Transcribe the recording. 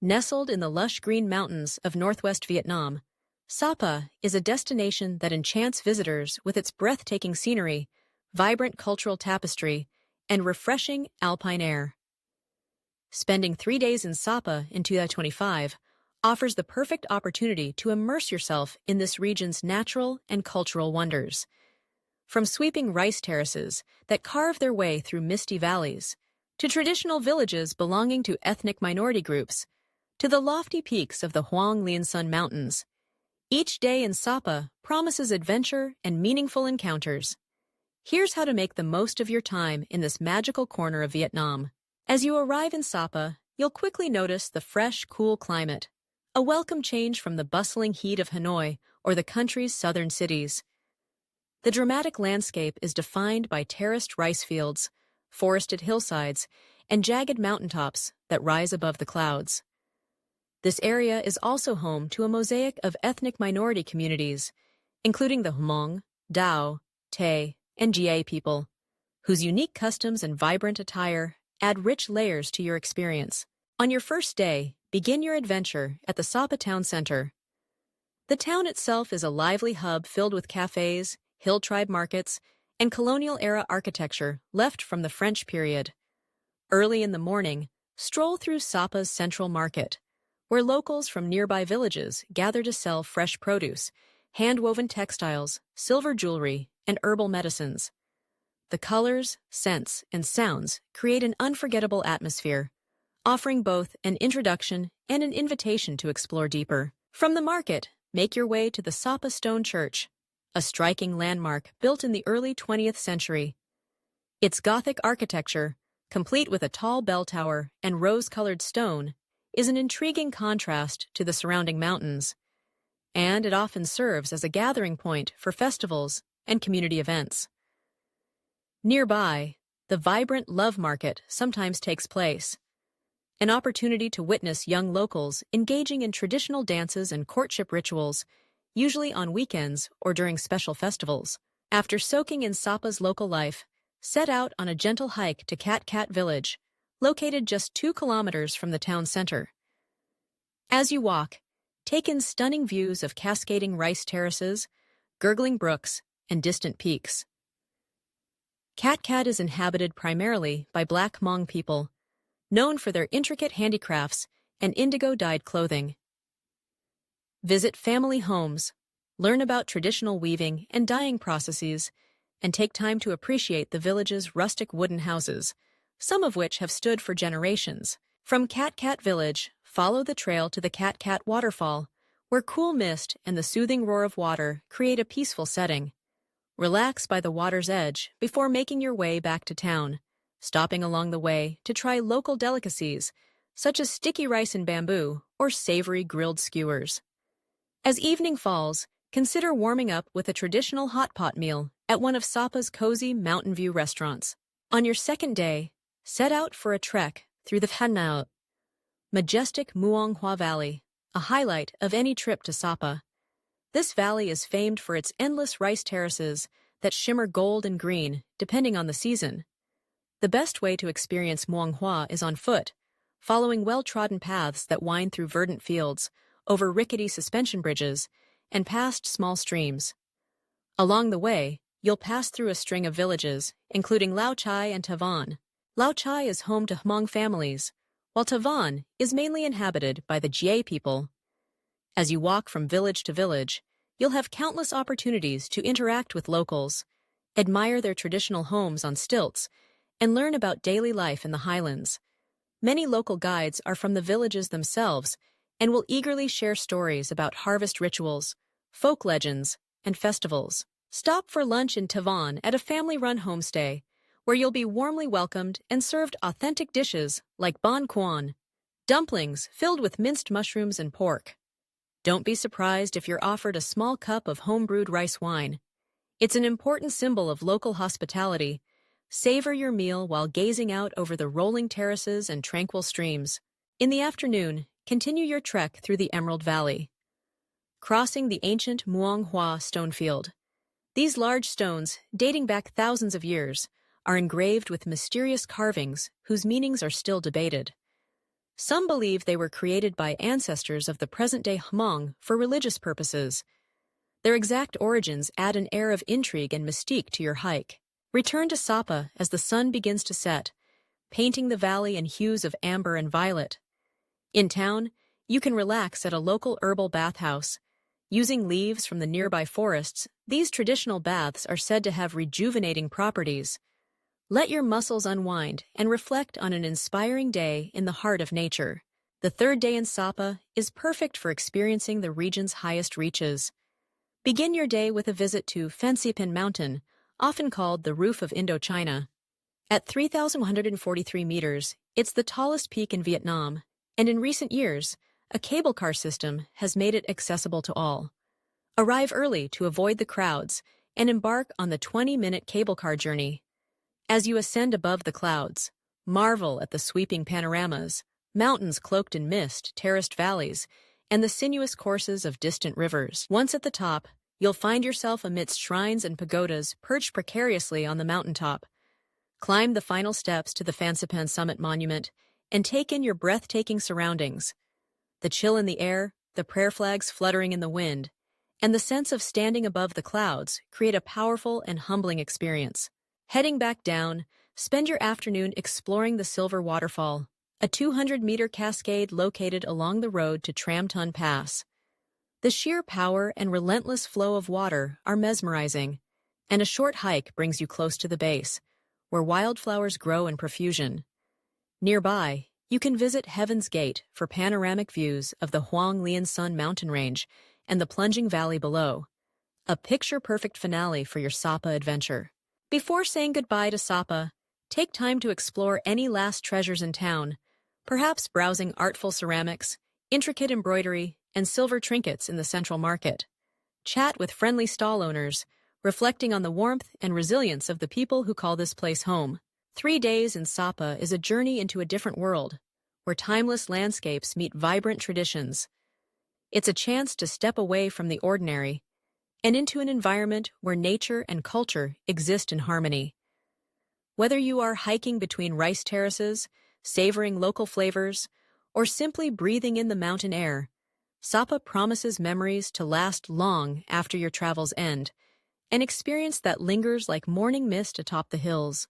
Nestled in the lush green mountains of northwest Vietnam, Sapa is a destination that enchants visitors with its breathtaking scenery, vibrant cultural tapestry, and refreshing alpine air. Spending 3 days in Sapa in 2025 offers the perfect opportunity to immerse yourself in this region's natural and cultural wonders. From sweeping rice terraces that carve their way through misty valleys, to traditional villages belonging to ethnic minority groups, to the lofty peaks of the Hmong-style Mountains, each day in Sapa promises adventure and meaningful encounters. Here's how to make the most of your time in this magical corner of Vietnam. As you arrive in Sapa, you'll quickly notice the fresh, cool climate, a welcome change from the bustling heat of Hanoi or the country's southern cities. The dramatic landscape is defined by terraced rice fields, forested hillsides, and jagged mountaintops that rise above the clouds. This area is also home to a mosaic of ethnic minority communities, including the Hmong, Dao, Tay, and Gia people, whose unique customs and vibrant attire add rich layers to your experience. On your first day, begin your adventure at the Sapa Town Center. The town itself is a lively hub filled with cafes, hill tribe markets, and colonial-era architecture left from the French period. Early in the morning, stroll through Sapa's central market, where locals from nearby villages gather to sell fresh produce, hand-woven textiles, silver jewelry, and herbal medicines. The colors, scents, and sounds create an unforgettable atmosphere, offering both an introduction and an invitation to explore deeper. From the market, make your way to the Sapa Stone Church, a striking landmark built in the early 20th century. Its Gothic architecture, complete with a tall bell tower and rose-colored stone, is an intriguing contrast to the surrounding mountains, and it often serves as a gathering point for festivals and community events. Nearby, the vibrant Love Market sometimes takes place, an opportunity to witness young locals engaging in traditional dances and courtship rituals, usually on weekends or during special festivals. After soaking in Sapa's local life, set out on a gentle hike to Cat Cat Village, located just 2 kilometers from the town center. As you walk, take in stunning views of cascading rice terraces, gurgling brooks, and distant peaks. Cat Cat is inhabited primarily by Black Hmong people, known for their intricate handicrafts and indigo-dyed clothing. Visit family homes, learn about traditional weaving and dyeing processes, and take time to appreciate the village's rustic wooden houses, some of which have stood for generations. From Cat Cat Village, follow the trail to the Cat Cat Waterfall, where cool mist and the soothing roar of water create a peaceful setting. Relax by the water's edge before making your way back to town, stopping along the way to try local delicacies, such as sticky rice and bamboo or savory grilled skewers. As evening falls, consider warming up with a traditional hot pot meal at one of Sapa's cozy Mountain View restaurants. On your second day, set out for a trek through the Phan majestic Muong Hua Valley, a highlight of any trip to Sapa. This valley is famed for its endless rice terraces that shimmer gold and green, depending on the season. The best way to experience Muong Hua is on foot, following well-trodden paths that wind through verdant fields, over rickety suspension bridges, and past small streams. Along the way, you'll pass through a string of villages, including Lao Chai and Tavan. Lao Chai is home to Hmong families, while Tavan is mainly inhabited by the Gia people. As you walk from village to village, you'll have countless opportunities to interact with locals, admire their traditional homes on stilts, and learn about daily life in the highlands. Many local guides are from the villages themselves and will eagerly share stories about harvest rituals, folk legends, and festivals. Stop for lunch in Tavan at a family-run homestay, where you'll be warmly welcomed and served authentic dishes like ban quan, dumplings filled with minced mushrooms and pork. Don't be surprised if you're offered a small cup of home-brewed rice wine. It's an important symbol of local hospitality. Savor your meal while gazing out over the rolling terraces and tranquil streams. In the afternoon, continue your trek through the Emerald Valley, crossing the ancient Muong Hua stone field. These large stones, dating back thousands of years, are engraved with mysterious carvings whose meanings are still debated. Some believe they were created by ancestors of the present-day Hmong for religious purposes. Their exact origins add an air of intrigue and mystique to your hike. Return to Sapa as the sun begins to set, painting the valley in hues of amber and violet. In town, you can relax at a local herbal bathhouse. Using leaves from the nearby forests, these traditional baths are said to have rejuvenating properties. Let your muscles unwind and reflect on an inspiring day in the heart of nature. The third day in Sapa is perfect for experiencing the region's highest reaches. Begin your day with a visit to Fansipan Mountain, often called the Roof of Indochina. At 3,143 meters, it's the tallest peak in Vietnam, and in recent years, a cable car system has made it accessible to all. Arrive early to avoid the crowds and embark on the 20-minute cable car journey. As you ascend above the clouds, marvel at the sweeping panoramas, mountains cloaked in mist, terraced valleys, and the sinuous courses of distant rivers. Once at the top, you'll find yourself amidst shrines and pagodas perched precariously on the mountaintop. Climb the final steps to the Fansipan Summit Monument and take in your breathtaking surroundings. The chill in the air, the prayer flags fluttering in the wind, and the sense of standing above the clouds create a powerful and humbling experience. Heading back down, spend your afternoon exploring the Silver Waterfall, a 200-meter cascade located along the road to Tram Ton Pass. The sheer power and relentless flow of water are mesmerizing, and a short hike brings you close to the base, where wildflowers grow in profusion. Nearby, you can visit Heaven's Gate for panoramic views of the Hoang Lian Sun mountain range and the plunging valley below, a picture-perfect finale for your Sapa adventure. Before saying goodbye to Sapa, take time to explore any last treasures in town, perhaps browsing artful ceramics, intricate embroidery, and silver trinkets in the central market. Chat with friendly stall owners, reflecting on the warmth and resilience of the people who call this place home. 3 days in Sapa is a journey into a different world, where timeless landscapes meet vibrant traditions. It's a chance to step away from the ordinary and into an environment where nature and culture exist in harmony. Whether you are hiking between rice terraces, savoring local flavors, or simply breathing in the mountain air, Sapa promises memories to last long after your travels end, an experience that lingers like morning mist atop the hills.